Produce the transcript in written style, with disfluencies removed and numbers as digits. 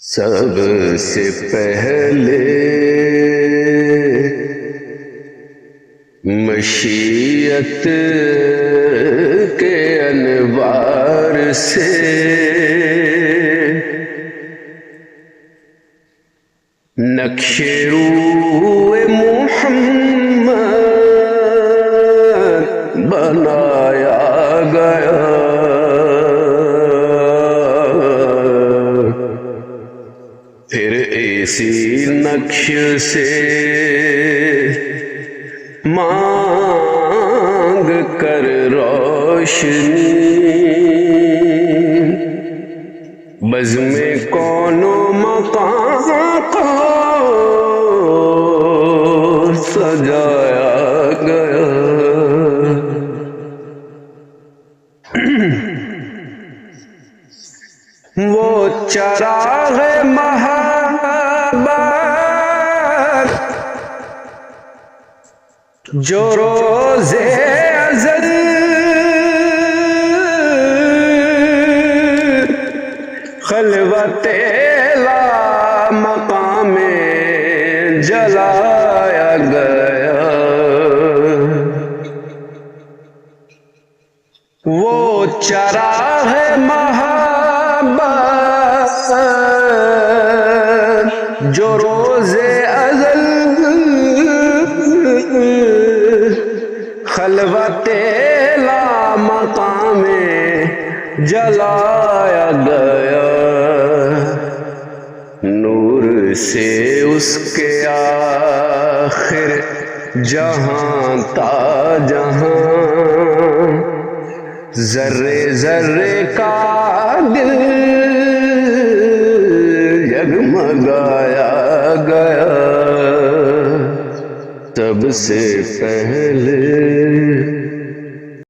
سب سے پہلے مشیت کے انوار سے نقش روح محمد بنایا گیا، پھر اسی نقش سے مانگ کر روشنی بزم کون و مکان کو سجایا گیا۔ وہ چراغ محبت جو روز ازل خلوت لا مقام جلایا گیا، وہ چراغ محبت جو روز ازل خلوت لا مقام جلایا گیا، نور سے اس کے آخر جہاں تا جہاں ذرے ذرے کا دل جگمگایا گیا۔ سب سے پہلے